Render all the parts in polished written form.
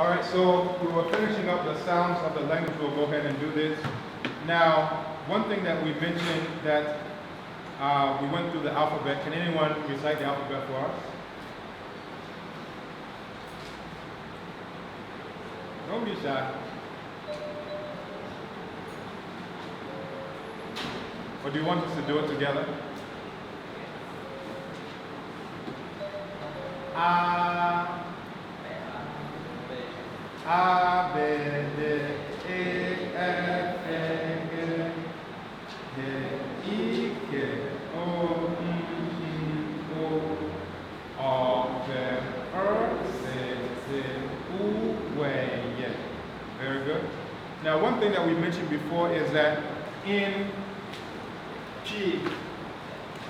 All right, so we were finishing up the sounds of the language. We'll go ahead and do this. Now, one thing that we mentioned that we went through the alphabet. Can anyone recite the alphabet for us? Don't be shy. Or do you want us to do it together? A, B, D, E, F, G, H, I, K, O, O, O, P, R, C, U, W, Y. Very good. Now, one thing that we mentioned before is that in G,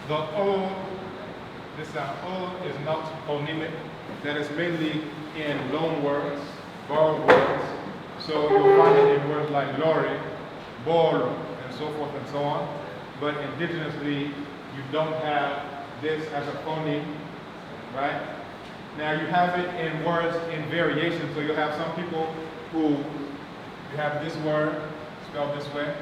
the O, this sound O is not phonemic. That is mainly in loan words, borrowed words. So you'll find it in words like lorry, ball, and so forth and so on. But indigenously, you don't have this as a phoneme, right? Now you have it in words in variation. So you'll have some people who you have this word spelled this way,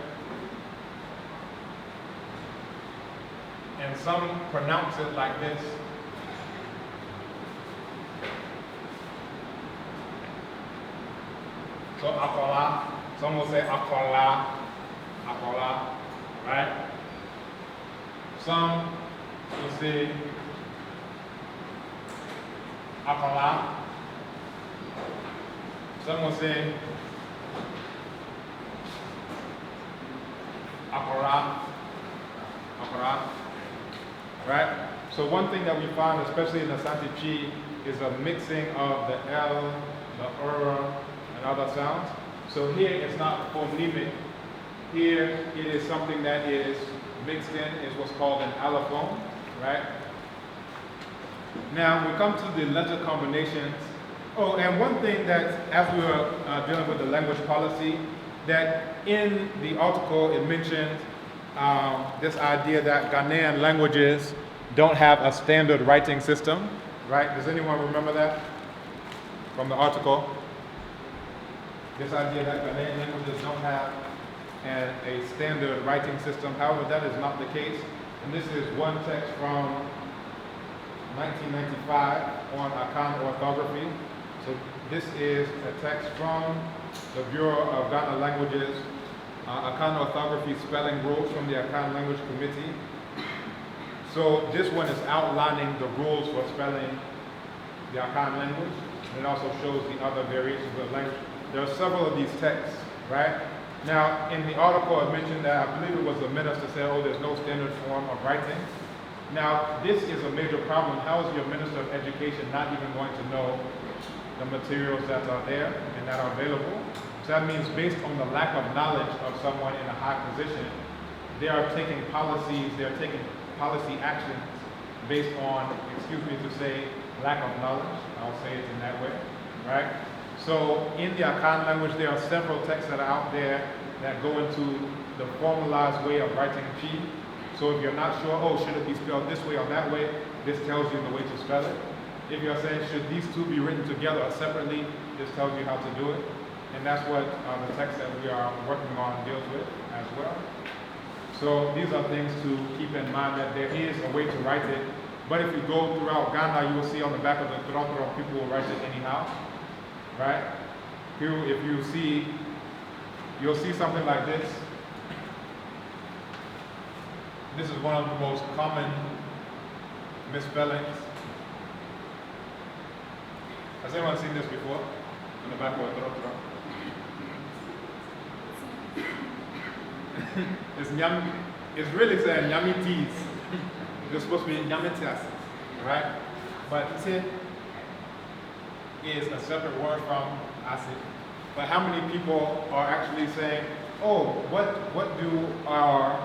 and some pronounce it like this. So akola, some will say akola, akola, right? Some will say akola. Some will say akora, akora, right? So one thing that we found, especially in Asante Chi, is a mixing of the L, the and other sounds. So here it's not phonemic. Here it is something that is mixed in, is what's called an allophone, right? Now we come to the letter combinations. Oh, and one thing that, as we were dealing with the language policy, that in the article it mentioned this idea that Ghanaian languages don't have a standard writing system, right? Does anyone remember that from the article? This idea that Ghanaian languages don't have a standard writing system. However, that is not the case. And this is one text from 1995 on Akan orthography. So this is a text from the Bureau of Ghana Languages, Akan orthography spelling rules from the Akan Language Committee. So this one is outlining the rules for spelling the Akan language. And it also shows the other variations of language. There are several of these texts, right? Now, in the article, I mentioned that I believe it was the minister said, oh, there's no standard form of writing. Now, this is a major problem. How is your minister of education not even going to know the materials that are there and that are available? So that means based on the lack of knowledge of someone in a high position, they are taking policies, they're taking policy actions based on, excuse me to say, lack of knowledge. I'll say it in that way, right? So in the Akan language, there are several texts that are out there that go into the formalized way of writing Chi. So if you're not sure, oh, should it be spelled this way or that way, this tells you the way to spell it. If you're saying, should these two be written together or separately, this tells you how to do it. And that's what the text that we are working on deals with as well. So these are things to keep in mind, that there is a way to write it. But if you go throughout Ghana, you will see on the back of the Trotro, people will write it anyhow. Right? Here, if you see, you'll see something like this. This is one of the most common misspellings. Has anyone seen this before? On the back of a Trotro? It's really saying Nyamitis. It's supposed to be Nyamitias, right? But see, is a separate word from acid. But how many people are actually saying, oh, what do our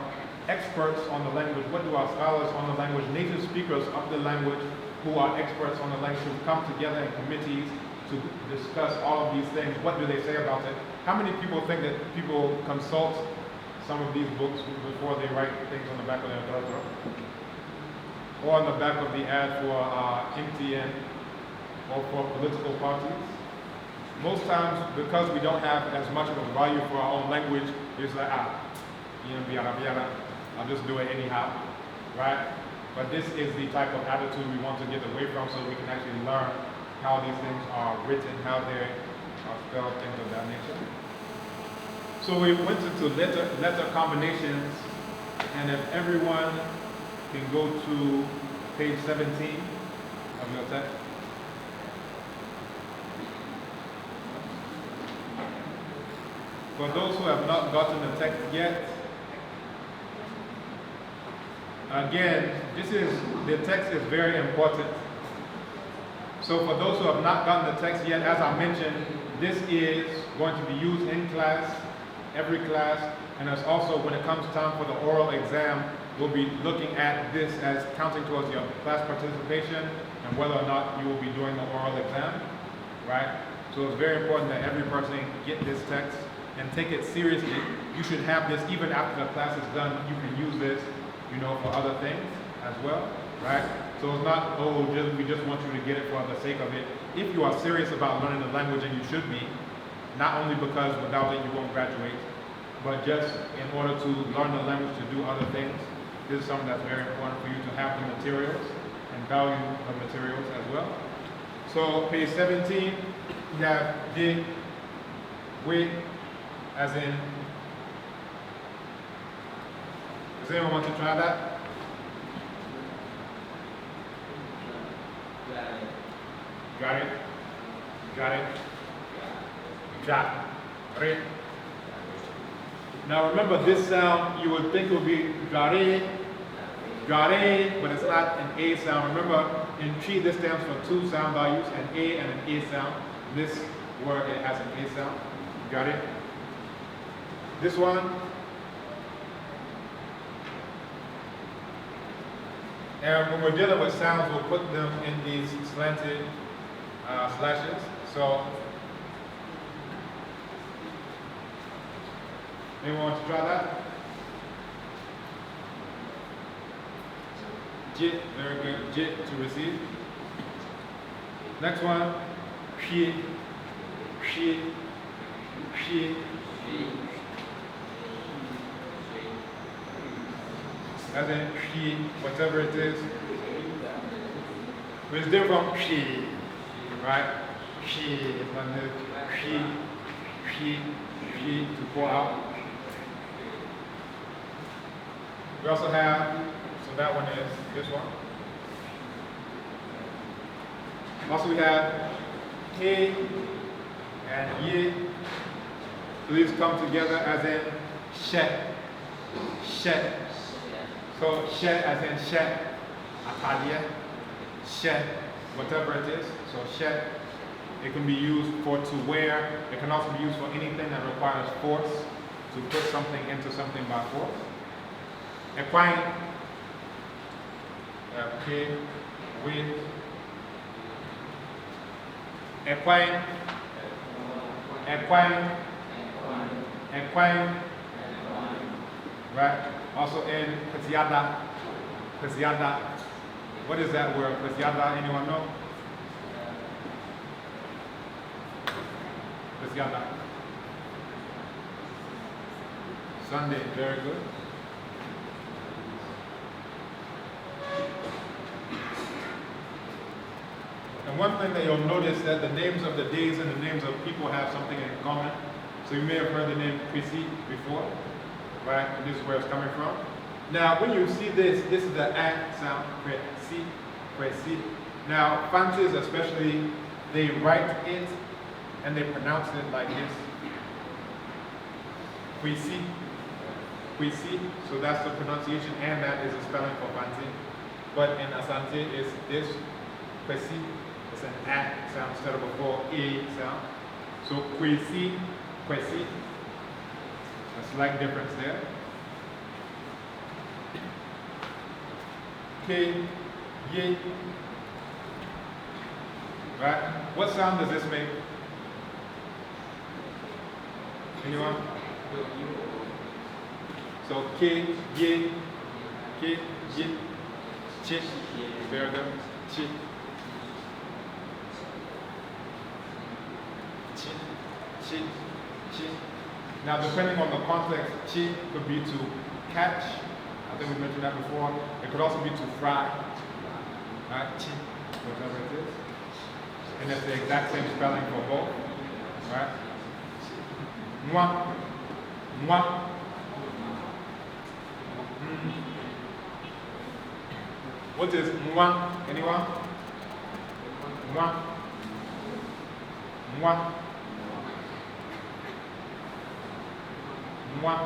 experts on the language, what do our scholars on the language, native speakers of the language who are experts on the language, who come together in committees to discuss all of these things, what do they say about it? How many people think that people consult some of these books before they write things on the back of their Trotro? Or on the back of the ad for MTN, or for political parties? Most times, because we don't have as much of a value for our own language, it's like, I'll just do it anyhow, right? But this is the type of attitude we want to get away from so we can actually learn how these things are written, how they are spelled, things of that nature. So we went into letter combinations, and if everyone can go to page 17 of your text. For those who have not gotten the text yet, again, the text is very important. So for those who have not gotten the text yet, as I mentioned, this is going to be used in class, every class, and it's also when it comes time for the oral exam, we'll be looking at this as counting towards your class participation and whether or not you will be doing the oral exam, right? So it's very important that every person get this text and take it seriously. You should have this even after the class is done. You can use this, for other things as well, right? So it's not, we just want you to get it for the sake of it. If you are serious about learning the language, and you should be, not only because without it you won't graduate, but just in order to learn the language to do other things, this is something that's very important for you to have the materials and value the materials as well. So page 17, you have de, we, as in, does anyone want to try that? Got it? Got it? Got it? Now remember, this sound, you would think it would be gare, but it's not an A sound. Remember, in Chi, this stands for two sound values, an A and an A sound. This word, it has an A sound. Got it? This one, and when we're dealing with sounds, we'll put them in these slanted slashes. So, anyone want to try that? Jit, very good. Jit to receive. Next one, shi, shi, shi. As in she, whatever it is. But it's different from she, right? She, she to pour out. We also have, so that one is this one. Also we have he and ye. So these come together as in shet, shet. So shet as in shet, atalia, shet, whatever it is. So shet, it can be used for to wear. It can also be used for anything that requires force, to put something into something by force. Equine, okay, with. Equine, equine, equine, right? Also in Pasiada, Pasiada. What is that word? Pasiada, anyone know? Pasiada. Sunday, very good. And one thing that you'll notice that the names of the days and the names of people have something in common. So you may have heard the name Prisi before. Right? And this is where it's coming from. Now, when you see this is the A sound, Presi, Presi. Now, Fantis especially, they write it and they pronounce it like this. Presi, Presi. So that's the pronunciation, and that is a spelling for Fanti. But in Asante, it's this, Presi. It's an A sound instead of a full A sound. So, Presi, Presi. A slight difference there. K, ye. Right? What sound does this make? Anyone? So K, ye, K, ye, chi. Very good. Chi. chi, chi. Now, depending on the context, chi could be to catch. I think we mentioned that before. It could also be to fry. Right? Chi, whatever it is. And it's the exact same spelling for both. Right? Moi. Moi. What is moi? Anyone? Moi. Moi. Moi.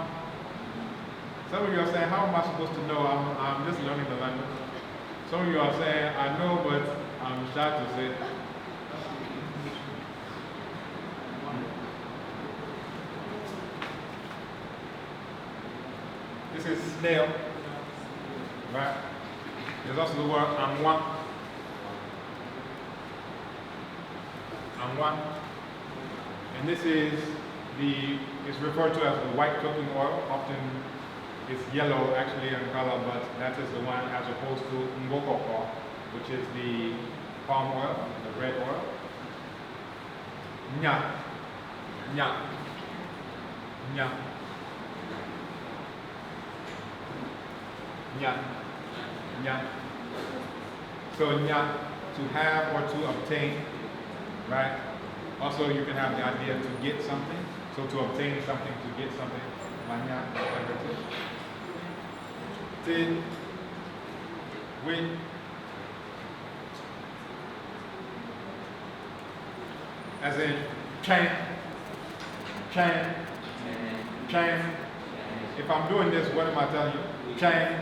Some of you are saying, how am I supposed to know? I'm just learning the language. Some of you are saying, I know, but I'm shy to say. This is snail, right? There's also the word amwa. Amwa. And this is it's referred to as the white cooking oil. Often it's yellow actually in color, but that is the one as opposed to ngokoko, which is the palm oil, the red oil. Nya. Nya. Nya. Nya. Nya. So nya, to have or to obtain, right? Also, you can have the idea to get something. So to obtain something, to get something. Manya, whatever it is. Tin, win. As in, chain, chain, chain. If I'm doing this, what am I telling you? Chain.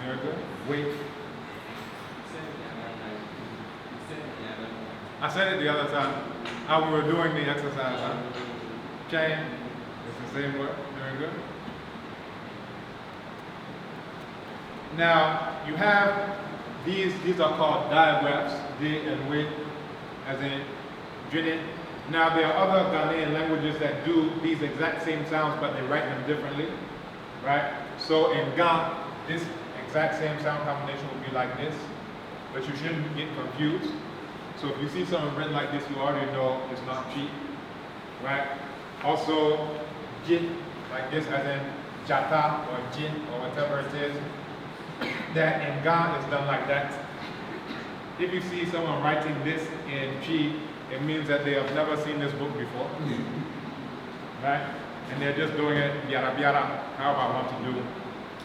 Very good. Wait. I said it the other time, how we were doing the exercise. Huh? Chain, it's the same word. Very good. Now, you have these are called digraphs, di and we, as in jini. Now, there are other Ghanaian languages that do these exact same sounds, but they write them differently, right? So in Ga, this exact same sound combination will be like this, but you shouldn't get confused. So if you see something written like this, you already know it's not chi, right? Also, jin, like this, as in jata or jin or whatever it is, that in Ga is done like that. If you see someone writing this in chi, it means that they have never seen this book before, right? And they're just doing it biara biara, however I want to do.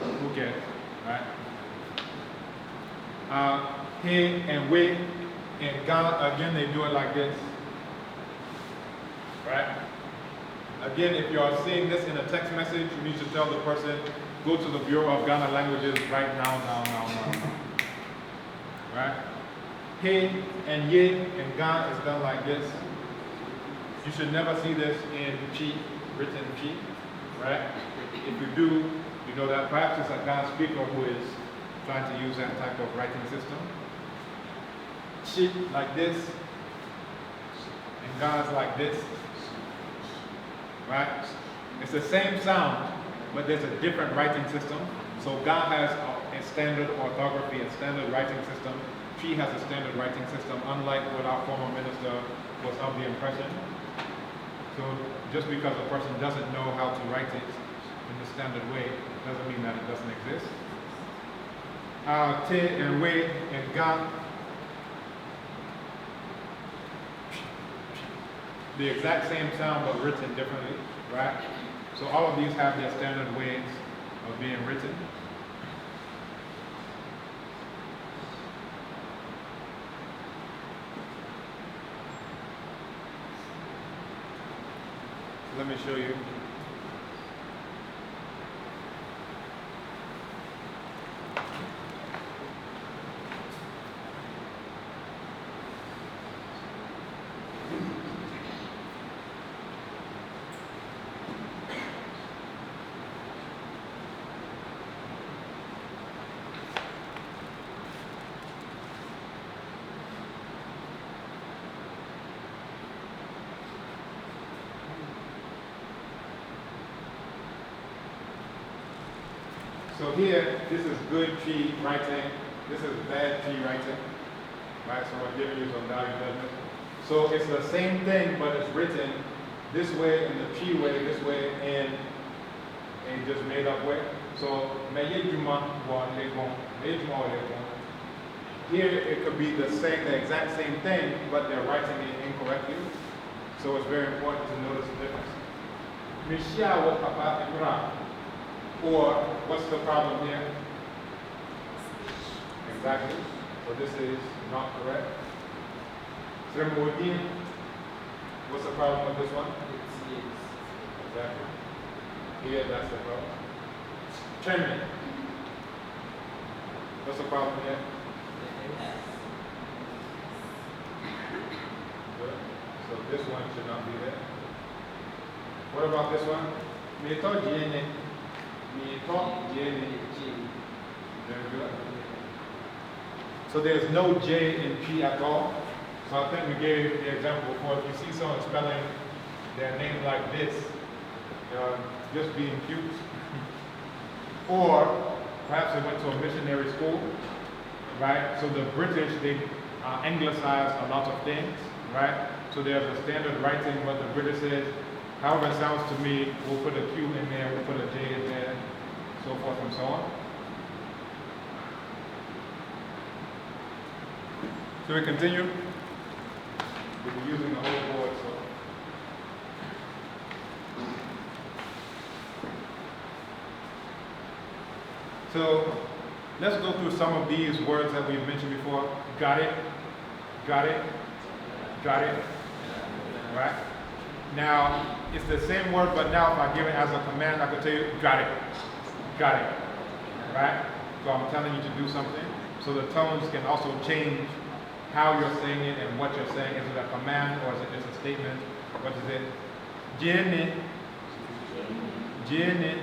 Who cares, right? He and we. In Ghana, again, they do it like this, right? Again, if you're seeing this in a text message, you need to tell the person, go to the Bureau of Ghana Languages right now. Right? He and ye in Ghana is done like this. You should never see this in chi, written chi, right? If you do, you know that perhaps it's a Ghana speaker who is trying to use that type of writing system. Chi like this, and Ga's like this, right? It's the same sound, but there's a different writing system. So Ga has a standard orthography, a standard writing system. Chi has a standard writing system, unlike what our former minister was of the impression. So just because a person doesn't know how to write it in the standard way, doesn't mean that it doesn't exist. Te and we and Ga, the exact same sound but written differently, right? So all of these have their standard ways of being written. Let me show you. So here, this is good P writing, this is bad P writing, right? So I'm giving you some value judgment. So it's the same thing, but it's written this way in the P way, this way in just made up way. So here it could be the exact same thing, but they're writing it incorrectly. So it's very important to notice the difference. Or what's the problem here? Exactly. So this is not correct. What's the problem with this one? Exactly. Here, that's the problem. Chairman. What's the problem here? Good. So this one should not be there. What about this one? Very good. So there's no J in P at all. So I think we gave the example before. If you see someone spelling their name like this, just being cute. Or perhaps they went to a missionary school, right? So the British, they anglicize a lot of things, right? So there's a standard writing what the British says. However it sounds to me, we'll put a Q in there, we'll put a J in there, so forth and so on. So we continue. We'll be using the whole board, so let's go through some of these words that we've mentioned before. Got it, got it, got it, right? Now, it's the same word, but now if I give it as a command, I could tell you, got it, right? So I'm telling you to do something. So the tones can also change how you're saying it and what you're saying. Is it a command or is it just a statement? What is it? Jenny, Jenny,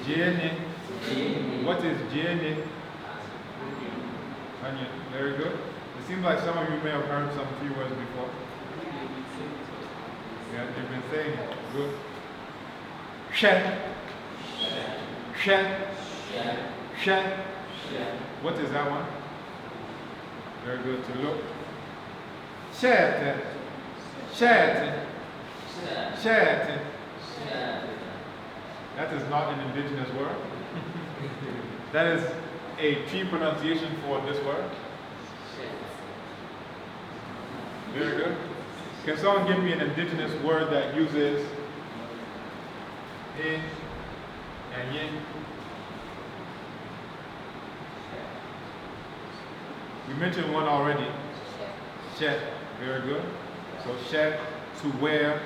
Jenny. What is Jenny? Onion. Very good. It seems like some of you may have heard some few words before. Yeah, you've been saying it. Good. Shed. Shed. Shed. What is that one? Very good to look. Shed. Shed. Shed. That is not an indigenous word. That is a T pronunciation for this word. Very good. Can someone give me an indigenous word that uses in and yin? We mentioned one already. Shed. Very good. So shed, to wear.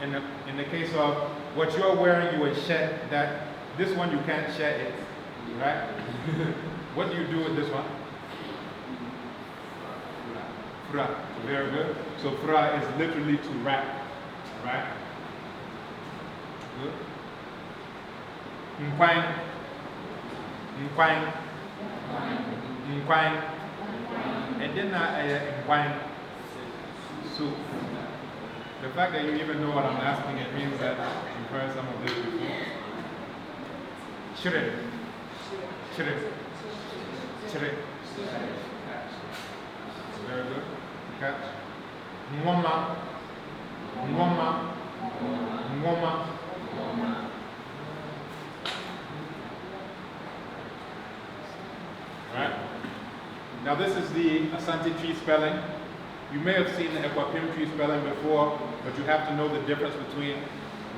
In the case of what you're wearing, you would shed that. This one you can't shed it, right? What do you do with this one? Fra. Very good. So fra is literally to wrap, right? Good. Nkwang. Nkwang. Nkwang. And then nkwang. Soup. The fact that you even know what I'm asking, it means that you've heard some of this before. Chire. Chire. Chire. Very good. Catch. Ngoma. Ngoma. Ngoma. Right? Now this is the Asante tree spelling. You may have seen the Equapim tree spelling before, but you have to know the difference between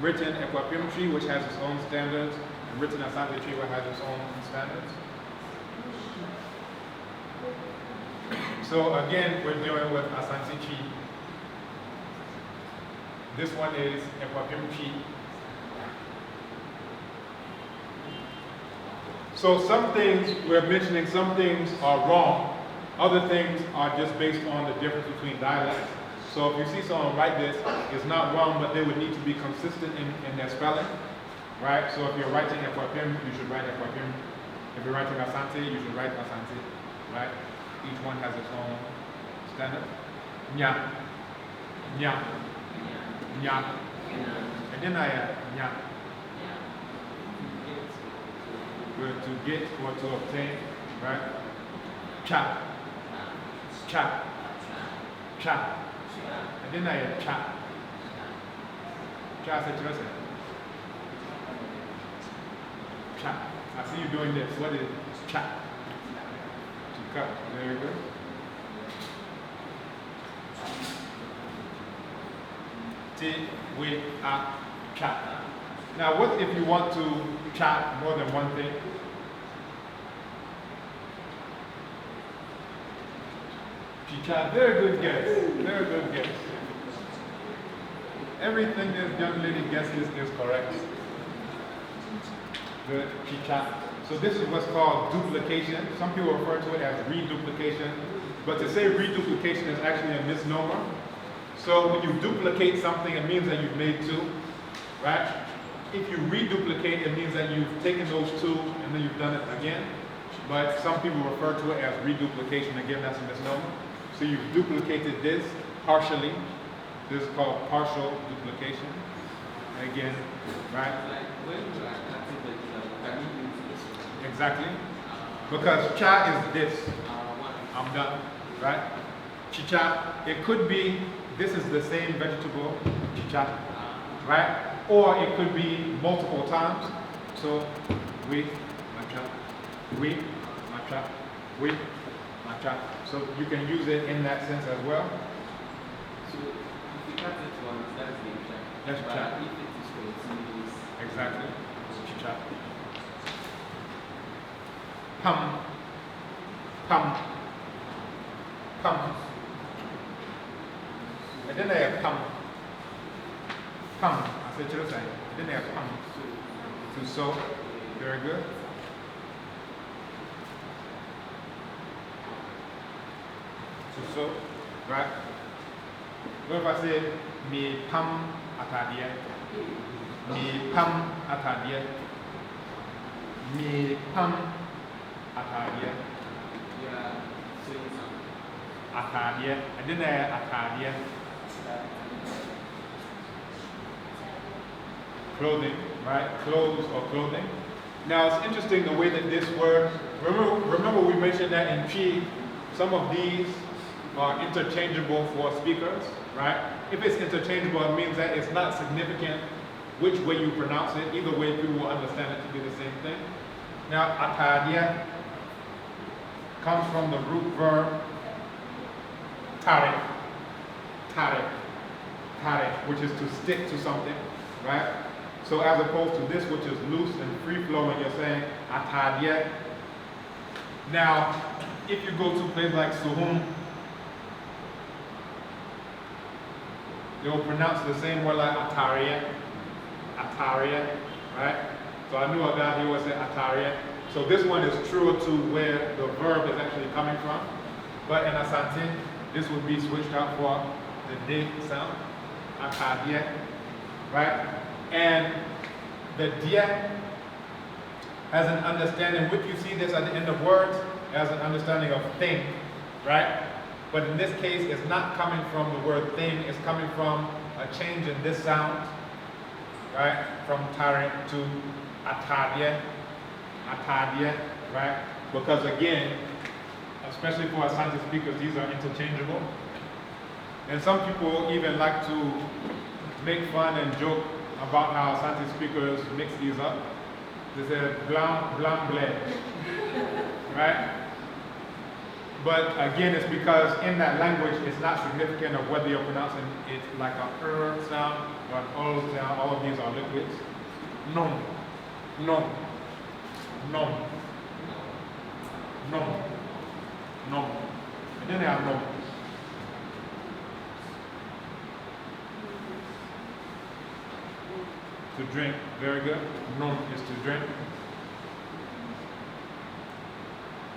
written Equapim tree, which has its own standards, and written Asante tree, which has its own standards. So again, we're dealing with Asante tree. This one is Equapim tree. So some things we're mentioning, some things are wrong. Other things are just based on the difference between dialects. So if you see someone write this, it's not wrong, but they would need to be consistent in their spelling, right? So if you're writing Equapim, you should write Equapim. If you're writing Asante, you should write Asante, right? Each one has its own standard. Nya. Nya. Nya. And then nya. Good, to get or to obtain, right? Cha. Cha. Cha. And then I cha. Cha said to cha. I see you doing this. What is cha? Chika. Very good. Ti, we, a, cha. Now, what if you want to cha more than one thing? Chicha, very good guess. Very good guess. Everything this young lady guesses is correct. Good. Chicha. So this is what's called duplication. Some people refer to it as reduplication. But to say reduplication is actually a misnomer. So when you duplicate something, it means that you've made two, right? If you reduplicate, it means that you've taken those two and then you've done it again. But some people refer to it as reduplication. Again, that's a misnomer. So you've duplicated this partially. This is called partial duplication. Again, right? Exactly. Because cha is this. I'm done, right? Chicha, it could be, this is the same vegetable, chicha, right? Or it could be multiple times. So, we, matcha, we, matcha, we, matcha. So you can use it in that sense as well. So if you cut it once, that's the cha. That's cha. If it is continuous. Exactly. Chicha. Pum. Pum. Pum. And then they have pum. Pum. I said to the side. Then they have pum. To sow. Very good. To sow. Right? What if I say me pum atadia? Me pum atadia. Me pum atadia. Yeah, saying something. Atadia. And then they have atadia. Clothing, right? Clothes or clothing. Now it's interesting the way that this word, remember we mentioned that in Chi, some of these are interchangeable for speakers, right? If it's interchangeable, it means that it's not significant which way you pronounce it. Either way, people will understand it to be the same thing. Now, atadia comes from the root verb tare, tare, tare, which is to stick to something, right? So as opposed to this, which is loose and free-flowing, you're saying atadia. Now, if you go to a place like Suhum, they will pronounce the same word like ataria, ataria, right? So I knew a guy who would say ataria. So this one is truer to where the verb is actually coming from. But in Asante, this would be switched out for the D sound, atadia, right? And the dia has an understanding, if you see this at the end of words, it has an understanding of thing, right? But in this case, it's not coming from the word thing, it's coming from a change in this sound, right? From tare to atadia, atadia, right? Because again, especially for Asante speakers, these are interchangeable. And some people even like to make fun and joke about how Asante speakers mix these up. They say blanc, blanc, blanc, right? But again, it's because in that language, it's not significant of whether you're pronouncing it like a sound or an o sound. All of these are liquids. Nom, nom, nom, nom, nom. And then they have nom. To drink, very good. Nom is to drink.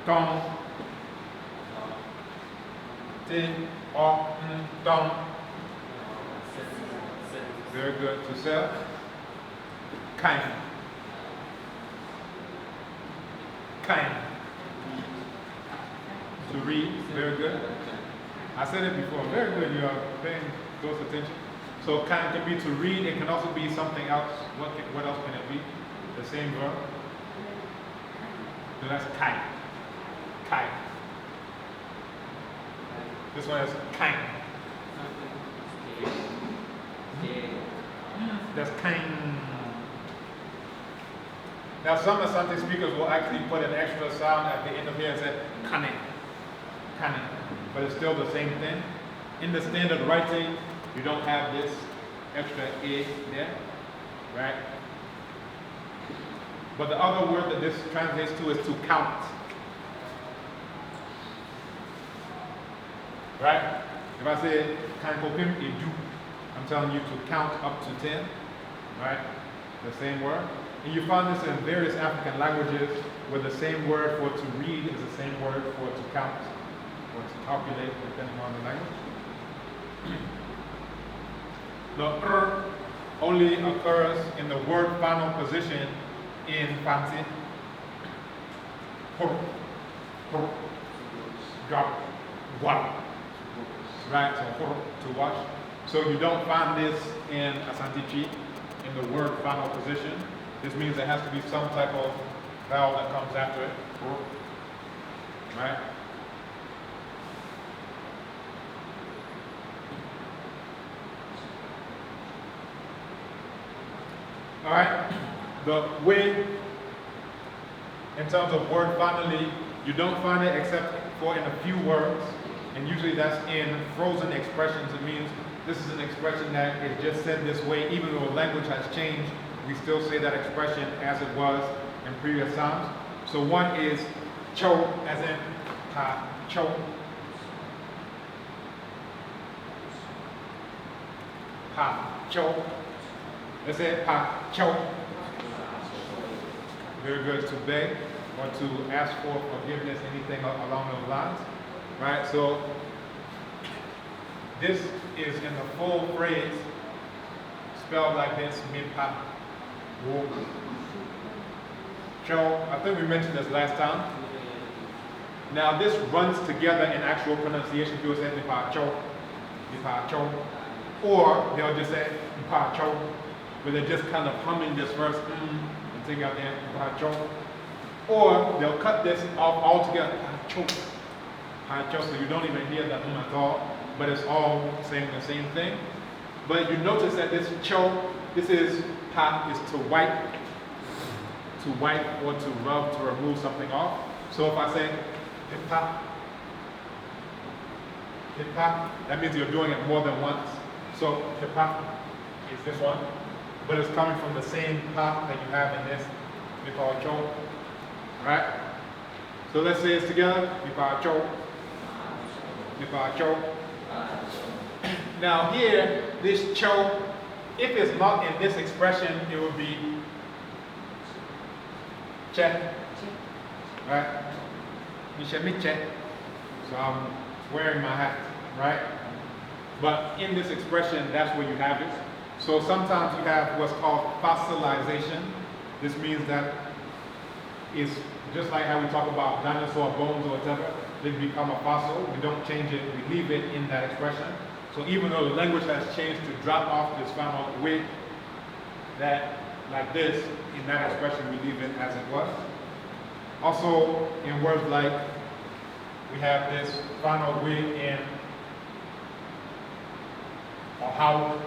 Tong. Tin, or, tong. Very good. To sell. Kind. Kind. To read, very good. I said it before, very good. You are paying close attention. So kind can be to read, it can also be something else. What else can it be? The same verb. So that's kind. Kind. This one is kind. That's kind. Now some Asante speakers will actually put an extra sound at the end of here and say kane, kane, but it's still the same thing. In the standard writing, you don't have this extra a there, right? But the other word that this translates to is to count. Right? If I say kankopim edu, I'm telling you to count up to 10. Right? The same word. And you find this in various African languages where the same word for to read is the same word for to count or to calculate, depending on the language. The only occurs in the word final position in Fanti. Drop, water. Right, so to wash. So you don't find this in Asante Chi in the word final position. This means there has to be some type of vowel that comes after it. Right? All right. The way, in terms of word finally, you don't find it except for in a few words, and usually that's in frozen expressions. It means this is an expression that is just said this way, even though language has changed, we still say that expression as it was in previous times. So one is cho, as in ha, cho. Ha, cho. Let's say ha, cho. Very good, to beg or to ask for forgiveness, anything along those lines. Right, so this is in the full phrase, spelled like this, mipa, wo, cho. I think we mentioned this last time. Now this runs together in actual pronunciation. People say mipa cho, or they'll just say mipa cho, where they're just kind of humming this first and taking out there mipa cho, or they'll cut this off altogether, cho. So you don't even hear that at all, but it's all saying the same thing. But you notice that this cho, this is pa, is to wipe or to rub, to remove something off. So if I say pa, that means you're doing it more than once. So pa is this one, but it's coming from the same pa that you have in this mipa cho, right? So let's say it's together, mipa cho. Now here, this cho, if it's not in this expression, it would be che, right? So I'm wearing my hat, right? But in this expression, that's where you have it. So sometimes you have what's called fossilization. This means that it's just like how we talk about dinosaur bones or whatever. They become a fossil. We don't change it. We leave it in that expression. So even though the language has changed to drop off this final way, that like this, in that expression, we leave it as it was. Also, in words like, we have this final way in or how,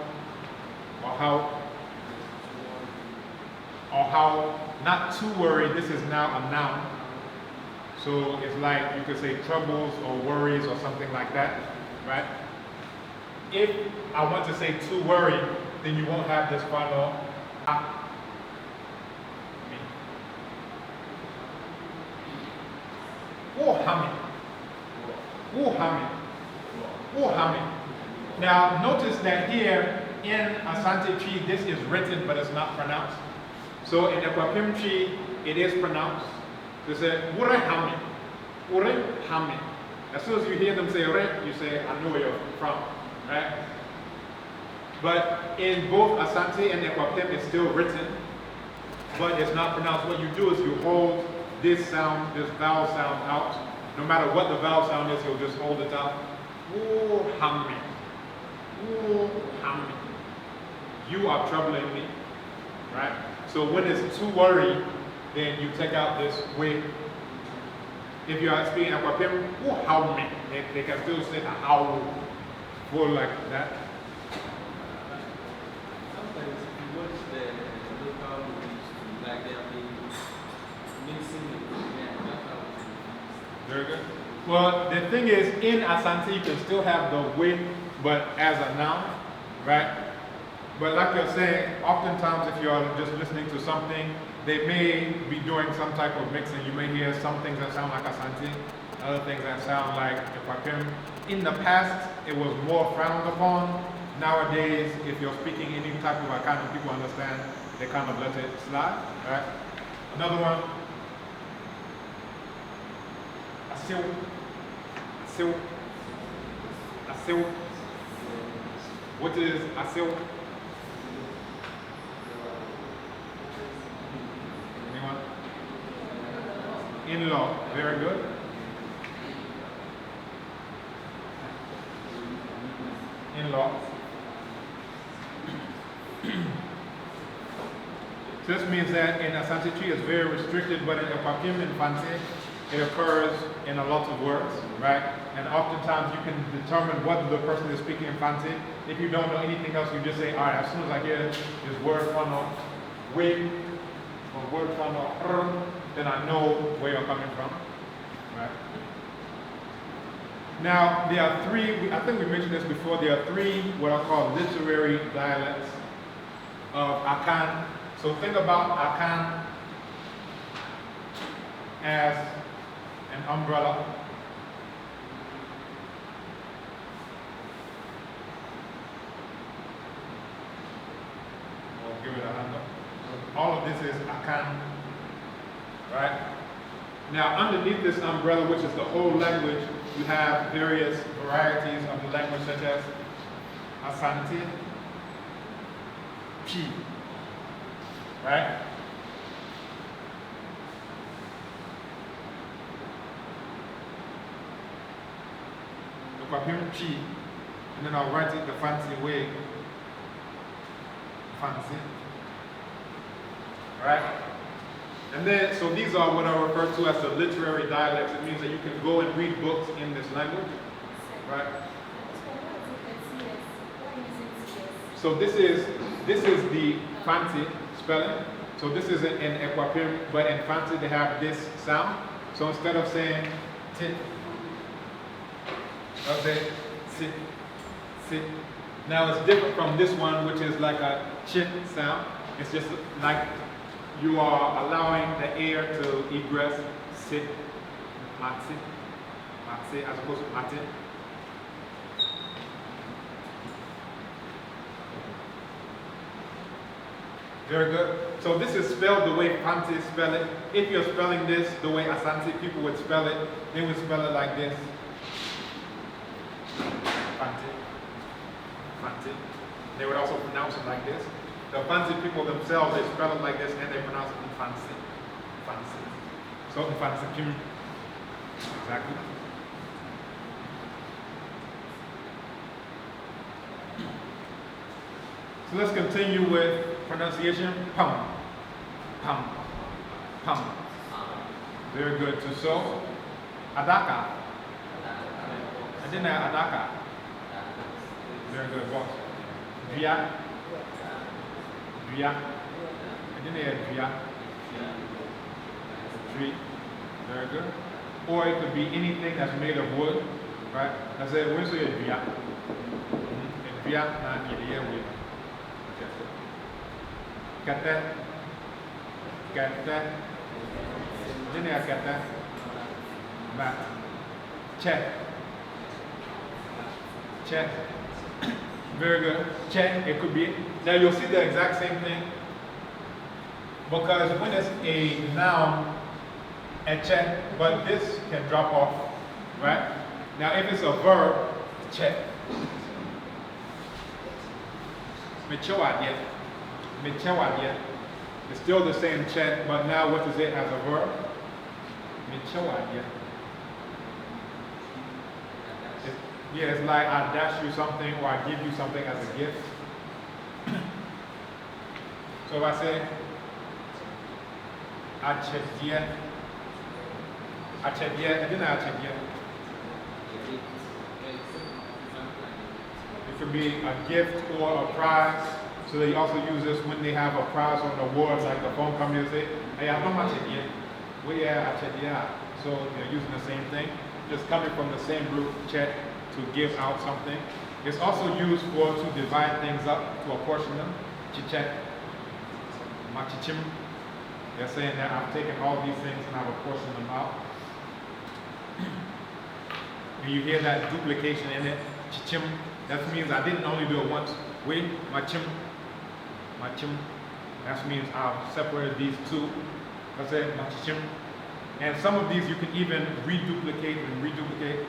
not to worry. This is now a noun. So it's like you could say troubles or worries or something like that, right? If I want to say to worry, then you won't have this final Now notice that here in Asante Chi, this is written but it's not pronounced. So in Ekwapim Chi, it is pronounced. They say, ure hame. As soon as you hear them say re, you say, I know where you're from, right? But in both Asante and Ekwapim, it's still written, but it's not pronounced. What you do is you hold this sound, this vowel sound out. No matter what the vowel sound is, you'll just hold it out. Hame. You are troubling me, right? So when it's to worry, then you take out this way. If you are speaking Ekwapim, they can still say how, like that. Sometimes if you want like they have been mixing it. Yeah, that's how it's Very good. Well, the thing is, in Asante, you can still have the with, but as a noun, right? But like you're saying, oftentimes if you're just listening to something, they may be doing some type of mixing. You may hear some things that sound like Asante, other things that sound like Equapim. In the past, it was more frowned upon. Nowadays, if you're speaking any type of Akan, people understand, they kind of let it slide, right? Another one. Asil. Asil. Asil. What is asil? Anyone? In-law. Very good. In-law. So this means that in Asante tree it's very restricted, but in Equapim and Fanti, it occurs in a lot of words, right? And oftentimes you can determine whether the person is speaking in Fanti. If you don't know anything else, you just say, all right, as soon as I hear this word funnel, wait, or word funnel, then I know where you're coming from, right? Now, there are three, I think we mentioned this before, there are three what are called literary dialects of Akan. So think about Akan as an umbrella. Or give it a hand up. All of this is Akan, right? Now, underneath this umbrella, which is the whole language, you have various varieties of the language, such as Asante, P, right? Equapim P, and then I'll write it the fancy way. Fancy, right? And then, so these are what I refer to as the literary dialects. It means that you can go and read books in this language, right? So this is the Fanti spelling. So this is in Equapim, but in Fanti they have this sound. So instead of saying tit, I'll say sit, sit. Now it's different from this one, which is like a chit sound. It's just like you are allowing the air to egress, sit, matse, matse, as opposed to mate. Very good. So this is spelled the way Fanti spell it. If you're spelling this the way Asante people would spell it, they would spell it like this. Fanti, Fanti. They would also pronounce it like this. The Fanti people themselves, they spell it like this and they pronounce it in Fanti. Fanti. So in Fanti, exactly. So let's continue with pronunciation. Pum, pum, pum. Very good. To so, adaka. I didn't have adaka. Very good, boss. Via. Via. I didn't have via. Tree. Very good. Or it could be anything that's made of wood, right? I said, where's the via? Via, not in the air with. Kata, kata, ini ya kata, mat, check, check, very good, check, it could be, now you'll see the exact same thing, because when it's a noun, a check, but this can drop off, right? Now if it's a verb, check, it's still the same check, but now what is it as a verb? Yeah, it's like I dash you something or I give you something as a gift. So if I say achebie, I didn't achebie. It could be a gift or a prize. So they also use this when they have a prize or an award, like the phone company will say, hey, I don't much yet. We are so they're using the same thing, just coming from the same root, check, to give out something. It's also used for to divide things up, to apportion them. Chichet, machichim. They're saying that I've taken all these things and I've apportioned them out. And you hear that duplication in it, chichim. That means I didn't only do it once. We, machim. That means I've separated these two. That's it, machichim. And some of these you can even reduplicate and reduplicate.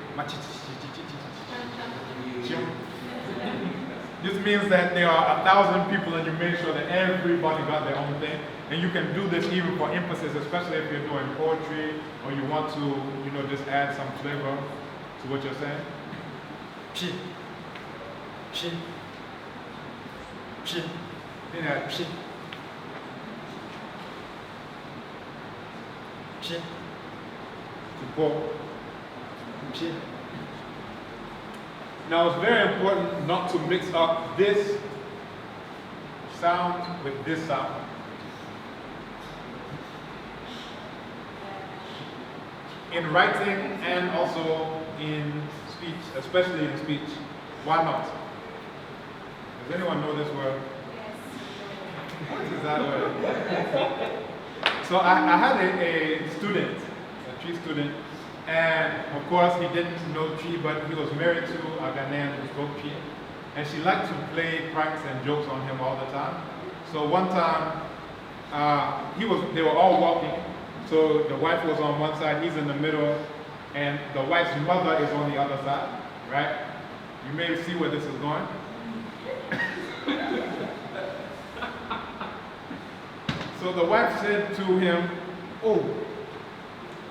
This means that there are 1,000 people and you make sure that everybody got their own thing. And you can do this even for emphasis, especially if you're doing poetry or you want to, just add some flavor to what you're saying. Pshi. Pshi. Pshi. Yeah, pshi. Pshi. Pshi. Now it's very important not to mix up this sound with this sound. In writing and also in speech, especially in speech. Why not? Does anyone know this word? Yes. What is that word? So I had a student, a tree student, and of course he didn't know tree, but he was married to a Ghanaian who spoke tree. And she liked to play pranks and jokes on him all the time. So one time, they were all walking. So the wife was on one side, he's in the middle, and the wife's mother is on the other side, right? You may see where this is going. So the wife said to him, oh,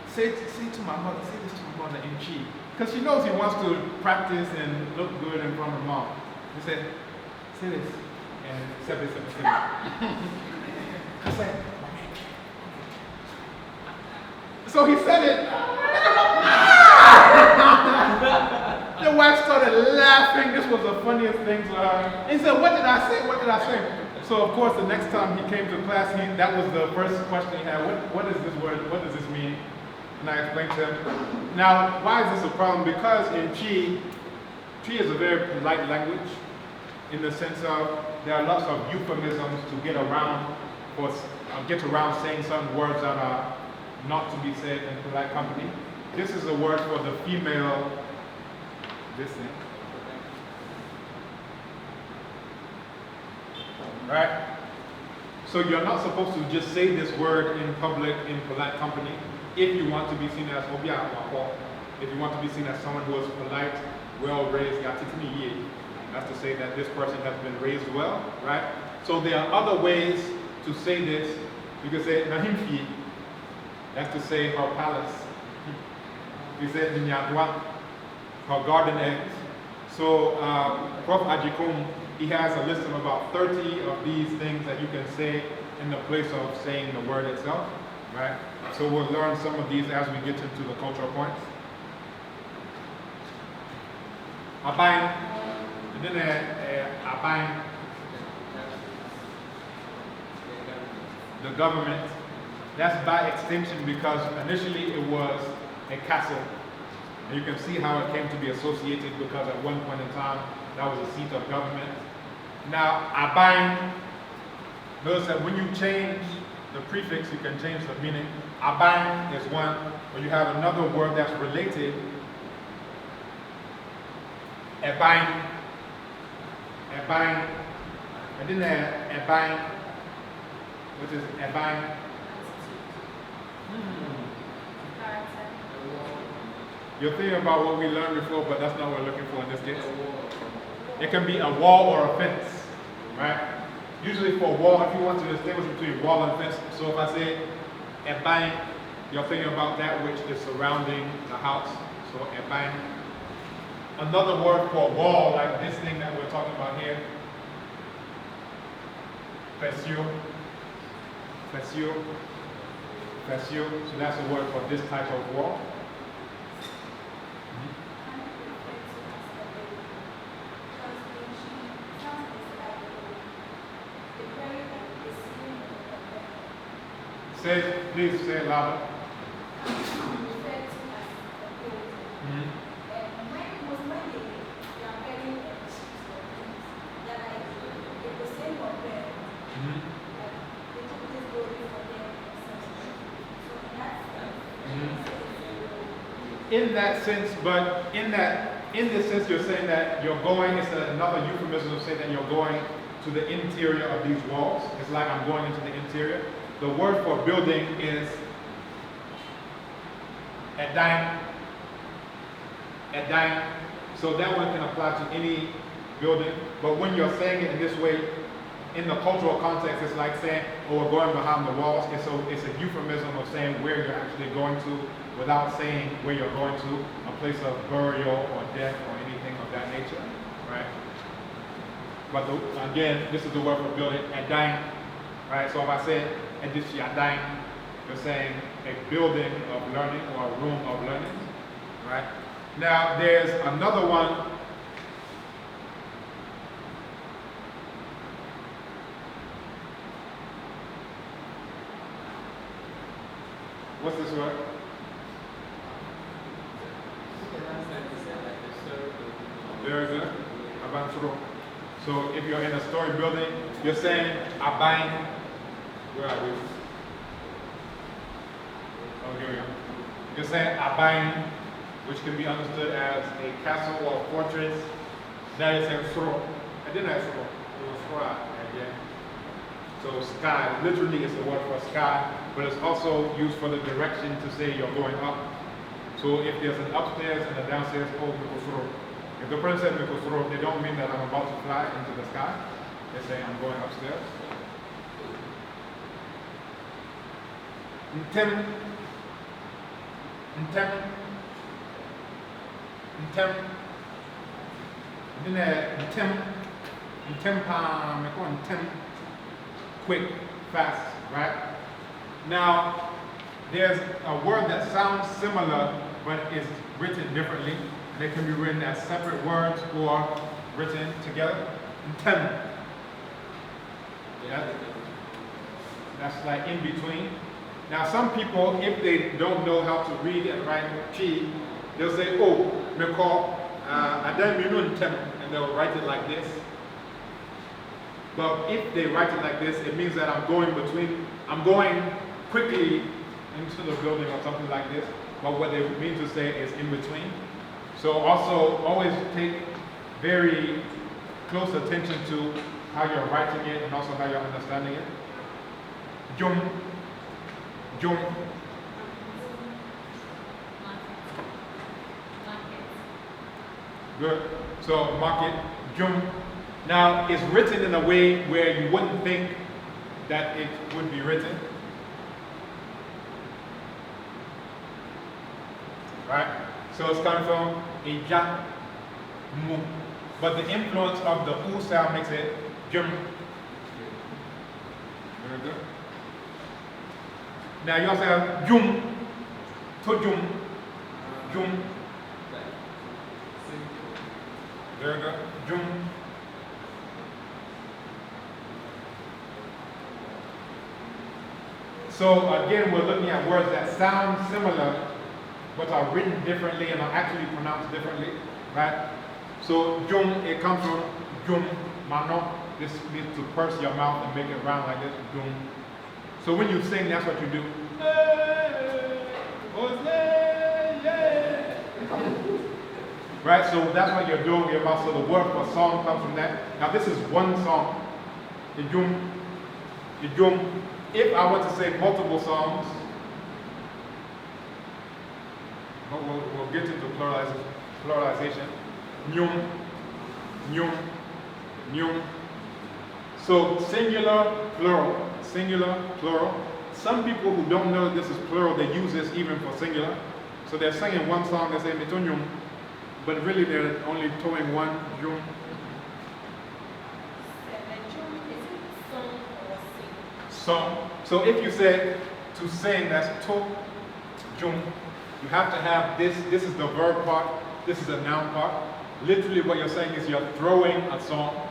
say to my mother, say this to my mother in Chi. Because she knows he wants to practice and look good in front of mom. He said, say this. And said this. I said, so he said it. The wife started laughing. This was the funniest thing to her. And he said, what did I say? What did I say? So of course the next time he came to class, that was the first question he had. What is this word? What does this mean? And I explained to him. Now, why is this a problem? Because in Chi is a very polite language in the sense of there are lots of euphemisms to get around saying certain words that are not to be said in polite company. This is a word for the female, this thing. Right? So you're not supposed to just say this word in public, in polite company, if you want to be seen as if you want to be seen as someone who is polite, well raised, that's to say that this person has been raised well, right? So there are other ways to say this. You can say Nahimfi, that's to say her palace. You say Nyadwa, her garden eggs. So Prof. Ajikum, he has a list of about 30 of these things that you can say in the place of saying the word itself, right? So we'll learn some of these as we get into the cultural points. Abain, and then Abain, the government. That's by extension because initially it was a castle. And you can see how it came to be associated because at one point in time that was a seat of government. Now, Abain, notice that when you change the prefix, you can change the meaning. Abain is one, or you have another word that's related. Ebain, and then Ebain, which is Ebain. You're thinking about what we learned before, but that's not what we're looking for in this case. It can be a wall or a fence, right? Usually for a wall, if you want to distinguish between wall and fence, so if I say Ebain, you're thinking about that which is surrounding the house. So Ebain. Another word for wall, like this thing that we're talking about here, Fesio. So that's a word for this type of wall. Please say it louder. In that sense, but in this sense, you're saying that you're going, it's another euphemism of saying that you're going to the interior of these walls. It's like I'm going into the interior. The word for building is edain. Edain. So that one can apply to any building. But when you're saying it in this way, in the cultural context, it's like saying, oh, we're going behind the walls. And so it's a euphemism of saying where you're actually going to without saying where you're going to, a place of burial or death or anything of that nature, right? But again, this is the word for building, edain, right? So if I say edishiadain, you're saying a building of learning or a room of learning, right? Now there's another one. What's this word? Very good. Abansuro. So if you're in a story building, you're saying abain. Where are we? Oh, here we go. You're saying abain, which can be understood as a castle or fortress. Now you're saying suro. I didn't have suro. It was sura again. So sky, literally is the word for sky, but it's also used for the direction to say you're going up. So if there's an upstairs and a downstairs, oh, mikosuro. If the person says mikosuro, they don't mean that I'm about to fly into the sky. They say I'm going upstairs. Ntem. Ntem. Ntem. Ntem. Ntem. Quick, fast, right? Now, there's a word that sounds similar, but is written differently. They can be written as separate words or written together. Ntem. Yeah? That's like in between. Now, some people, if they don't know how to read and write chi, they'll say, oh, meko, ntem, and they'll write it like this. But if they write it like this, it means that I'm going quickly into the building or something like this. But what they mean to say is in between. So also always take very close attention to how you're writing it and also how you're understanding it. Jum. Jum. Good. So market. Jum. Now, it's written in a way where you wouldn't think that it would be written. Right? So it's coming from ija, mu. But the influence of the u sound makes it jum. Very good. Now you also have jum, to jum, jum. Very good. Jum. So again, we're looking at words that sound similar, but are written differently and are actually pronounced differently, right? So jum, it comes from jum, mano. This means to purse your mouth and make it round like this, jum. So when you sing, that's what you do. Right, so that's what you're doing with your mouth. So the word for song comes from that. Now this is one song. The jum, the jum. If I were to say multiple songs, we'll get into pluralization. Nyum, nyum, nyum. So singular, plural, singular, plural. Some people who don't know this is plural, they use this even for singular. So they're singing one song, they say mitonyum, but really they're only towing one yum. Song. So if you say to sing, that's to, jum. You have to have this. This is the verb part. This is the noun part. Literally, what you're saying is you're throwing a song.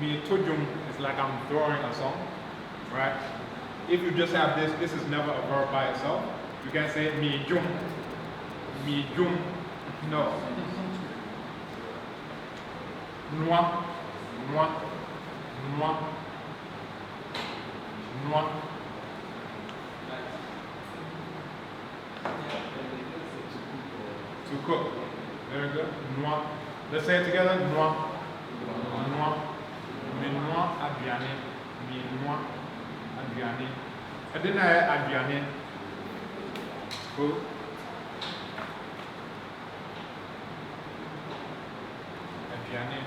Me to jum is like I'm throwing a song, right? if you just have this is never a verb by itself. You can say mi jum. No. Noa. To cook. Very good. Noa. Let's say it together. Noa. Me noa aduane. And then aduane. Cool. Aduane.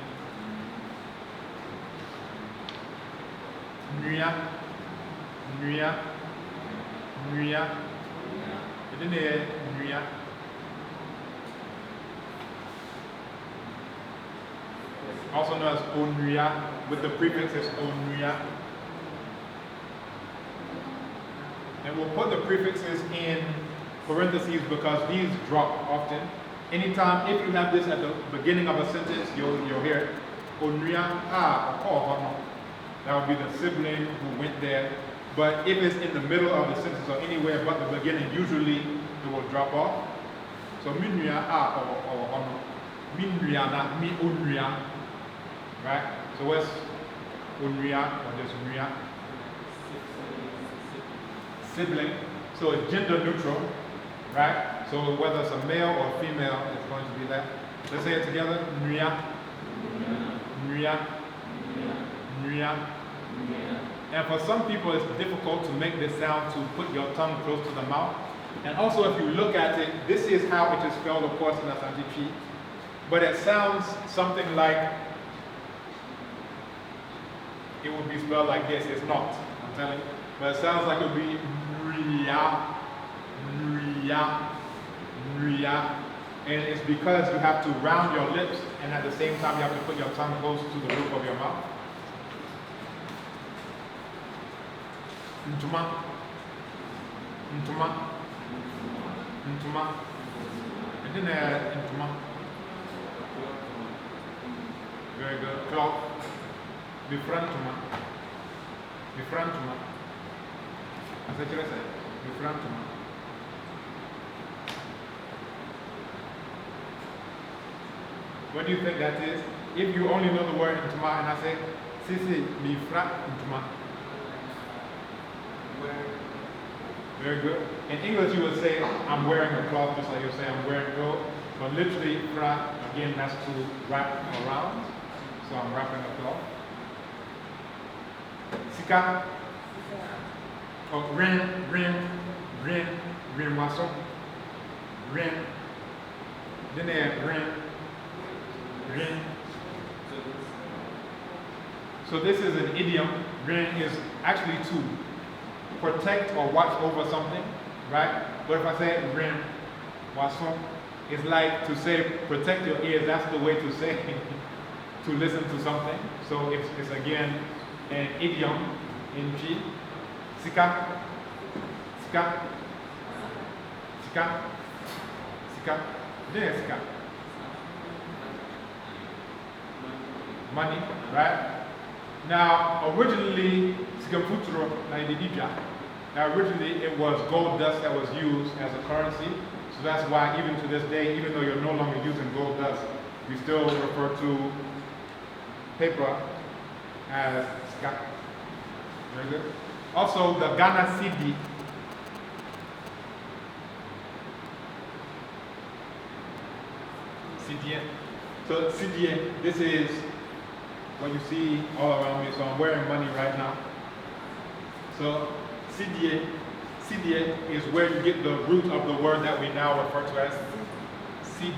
Nuya. And then nuya. Also known as onuya, with the prefixes onuya. And we'll put the prefixes in parentheses because these drop often. Anytime, if you have this at the beginning of a sentence, you'll hear it. Onuya, that would be the sibling who went there. But if it's in the middle of the sentence or anywhere but the beginning, usually it will drop off. So minuya or ono. Minuya, not mi onuya. Right? So what's unuya or just unuya? Sibling. So it's gender neutral, right? So whether it's a male or female, it's going to be that. Let's say it together. Nuya. And for some people, it's difficult to make this sound to put your tongue close to the mouth. And also, if you look at it, this is how it is spelled, of course, in Asante. But it sounds something like it would be spelled like this. It's not, I'm telling you. But it sounds like it would be Nuya. And it's because you have to round your lips and at the same time you have to put your tongue close to the roof of your mouth. Ntuma. And then ntuma. Very good. Cloth. Bifrantuma. As I said, bifrantuma. What do you think that is? If you only know the word ntuma and I say, Sisi, bifra ntuma. Very good. In English, you would say, I'm wearing a cloth, just like you say, I'm wearing a cloth. But literally, fra, again, that's to wrap around. So I'm wrapping a cloth. Sika. Oh, rin, waso. Rin. Then they have rin. So this is an idiom. Rin is actually to protect or watch over something, right? But if I say rin, waso, it's like to say protect your ears. That's the way to say to listen to something. So it's again an idiom in G. Sika. There, sika. Money, right? Now, originally, sikamfuturo na ididija. Now, originally, it was gold dust that was used as a currency. So that's why, even to this day, even though you're no longer using gold dust, we still refer to paper as sika. Very good. Also, the Ghana CD. CDN. So CDN, this is what you see all around me. So I'm wearing money right now. So CDN is where you get the root of the word that we now refer to as CD.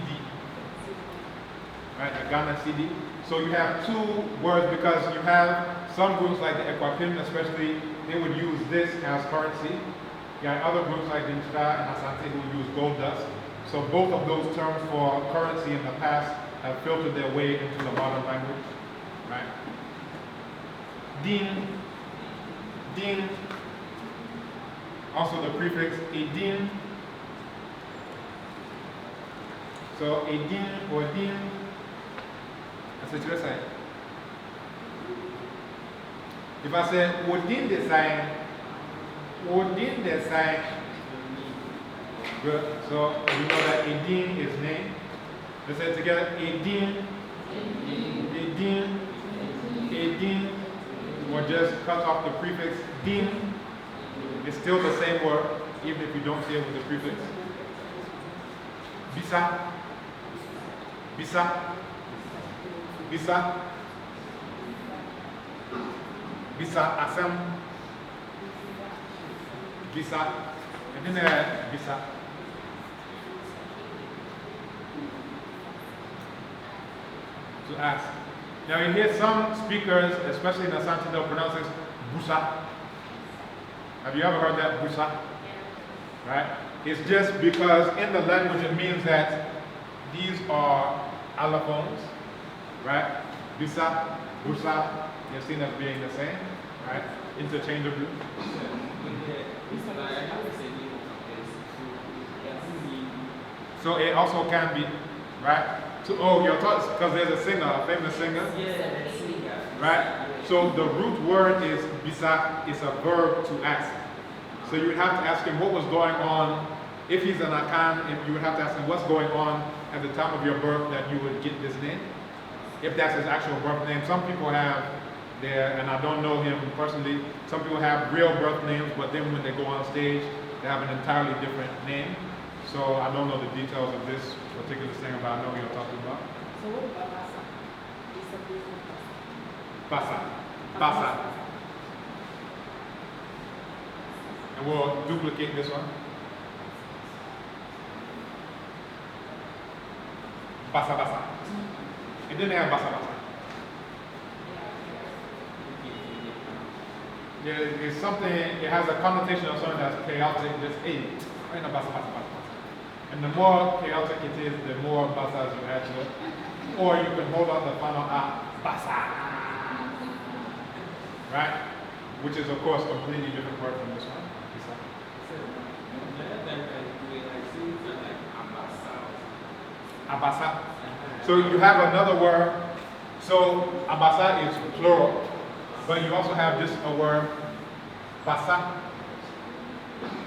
Right, the Ghana CD. So you have two words because you have some groups like the Equapim, especially, they would use this as currency. You have other groups like the Intra and Asante who would use gold dust. So both of those terms for currency in the past have filtered their way into the modern language. Right? Din. Also the prefix edin. So edin or din. That's what you're saying. If I say Odin design, Odin the sign. Good. So you know that Edin is name. Let's say it together. Edin. Edin. Edin. We'll just cut off the prefix din. It's still the same word, even if you don't see it with the prefix. Bisa. Bisa. Bisa. Bisa asam. Bisa. And then bisa. To ask. Now you hear some speakers, especially in Asante, they'll pronounce this busa. Have you ever heard that busa? Right? It's just because in the language it means that these are allophones, right? Bisa, busa, you've seen as being the same, right? Interchangeably. So it also can be, right? So, oh, your thoughts, because there's a singer, a famous singer. Right? So the root word is bisa, is a verb to ask. So you would have to ask him what was going on. If he's an Akan, you would have to ask him what's going on at the time of your birth that you would get this name. If that's his actual birth name. Some people have their, and I don't know him personally, some people have real birth names, but then when they go on stage, they have an entirely different name. So I don't know the details of this particular thing, but I know what you're talking about. So what about Basa? Basa. Basa. And we'll duplicate this one. Basa basa. And then they have basa basa. It's something, it has a connotation of something that's chaotic, just basa basa basa. And the more chaotic it is, the more basas you add to it. Or you can hold on the final basa. Right? Which is, of course, a completely different word from this one. Abasa. So you have another word. So abasa is plural. But you also have just a word, basa,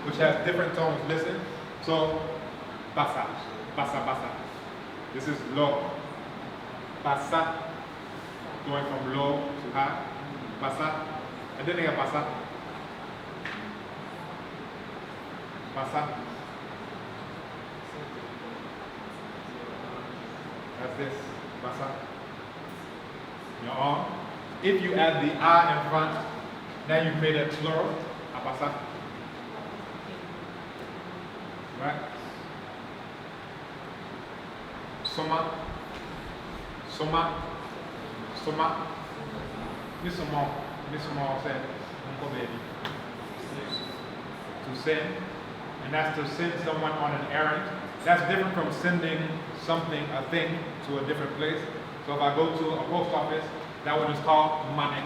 which has different tones. Listen. So, basa, basa, basa. This is low. Basa, going from low to high. Basa. And then they have basa. Basa. That's this. Basa. Your arm. If you add the I in front, now you've made it plural. Abasa. Right? Soma. Soma. Soma. Misoma said, Uncle Baby. To send. And that's to send someone on an errand. That's different from sending something, a thing, to a different place. So if I go to a post office, that one is called money.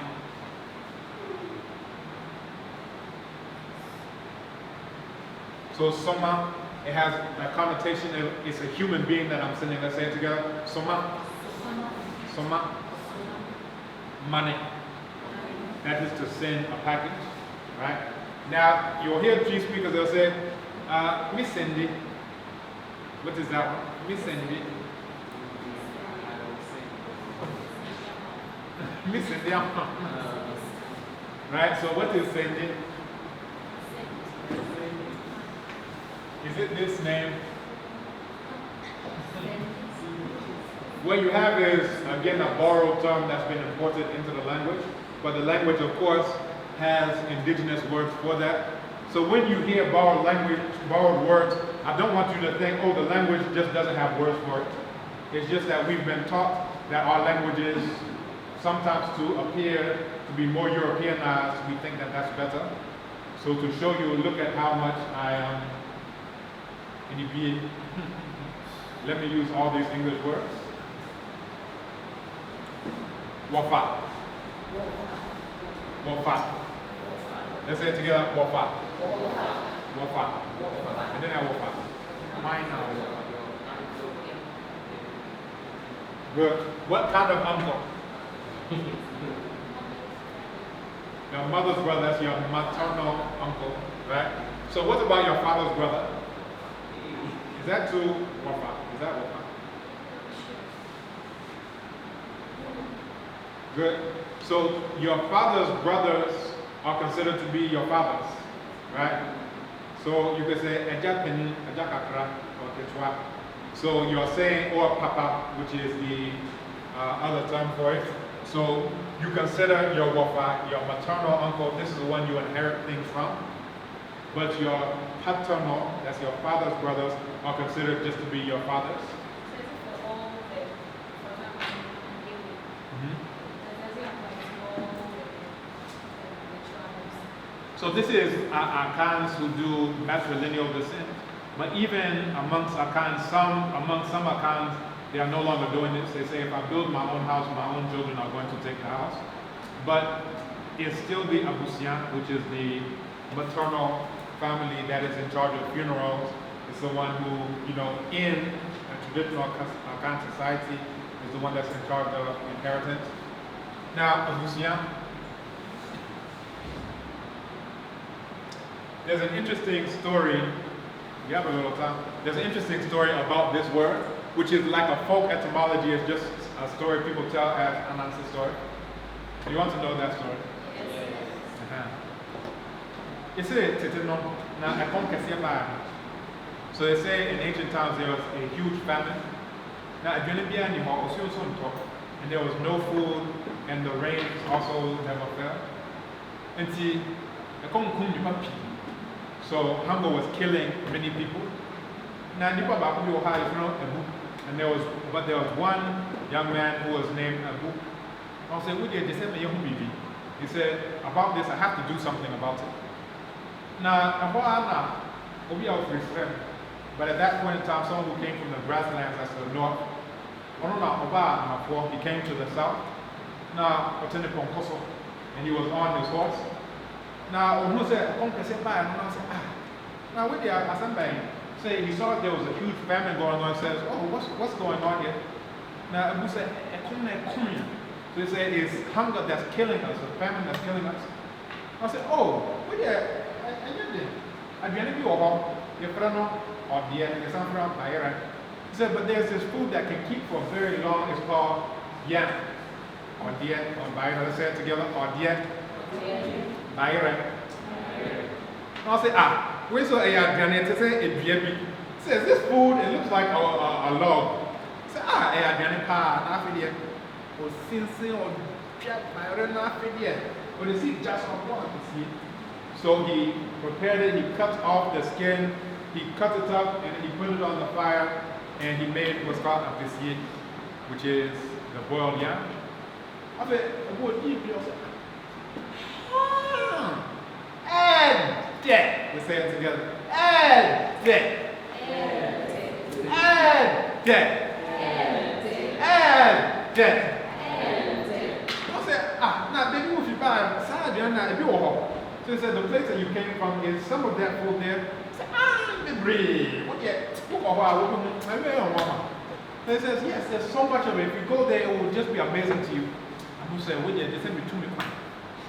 So soma, it has a connotation, it's a human being that I'm sending. Let's say it together. Soma. Soma. Money. That is to send a package, right? Now, you'll hear G speakers, they'll say, Miss Cindy. What is that one? Miss Cindy. Miss Cindy. Right, so what is Cindy? Is it this name? What you have is, again, a borrowed term that's been imported into the language. But the language, of course, has indigenous words for that. So when you hear borrowed language, borrowed words, I don't want you to think, oh, the language just doesn't have words for it. It's just that we've been taught that our languages, sometimes to appear to be more Europeanized, we think that that's better. So to show you, look at how much I am let me use all these English words. Wafa. Wafa. Let's say it together. Wafa. Wafa. And then I wafa. Mine now. Good. What kind of uncle? Your mother's brother, that's your maternal uncle, right? So what about your father's brother? Is that too wafa? Is that wafa? Good. So your father's brothers are considered to be your fathers, right? So you can say eja penny, eja kakra, or kechwa. So you're saying or papa, which is the other term for it. So you consider your wafa, your maternal uncle, this is the one you inherit things from. But your paternal, that's your father's brothers, are considered just to be your fathers. So this is Akans who do matrilineal descent. But even amongst Akans, among some Akans, they are no longer doing this. They say, if I build my own house, my own children are going to take the house. But it's still the Abusian, which is the maternal family that is in charge of funerals. It's the one who, you know, in a traditional Akan society, is the one that's in charge of inheritance. Now, Abusian. There's an interesting story, you have a little time, there's an interesting story about this word, which is like a folk etymology. It's just a story people tell as an answer story. Do you want to know that story? Yes. It's a so they say in ancient times there was a huge famine. Now, and there was no food, and the rains also never fell. And see, so hunger was killing many people. Now, and there was one young man who was named Abu. I said, he said, about this, I have to do something about it. Now, but at that point in time, someone who came from the grasslands, that's the north, he came to the south. Now, and he was on his horse. Now, who said, now, with the Asante, say he saw there was a huge famine going on, says, oh, what's going on here? Now, who said, so he said, it's hunger that's killing us, a famine that's killing us. I said, oh, what the, I didn't be over, your friend or dear, he said, but there's this food that can keep for very long, it's called yam, or dear, or bayra, let's say it together, or dear. Bayra. I say, where's the Adrian to say it be? Says this food, it looks like a log. Say, Adrian pa, not here. Or since or jack Bayra, not here. But you see, just on one, you see. So he prepared it, he cut off the skin, he cut it up, and he put it on the fire, and he made what's called a piscine, which is the boiled yam. I said, what do you do? We say it together. I said, now baby, if you buy if you were so he said, the place that you came from is some of that food there. I said, what yet? He says, yes, there's so much of it. If you go there, it will just be amazing to you. And he said, what yet? They sent me 2 minutes.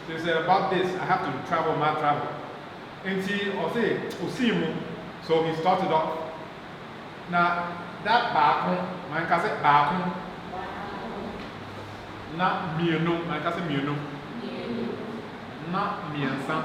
So he said, about this, I have to travel my travel. And so he started off. Now, that back, man can say back, not mienu, man can say mienu, not miensan.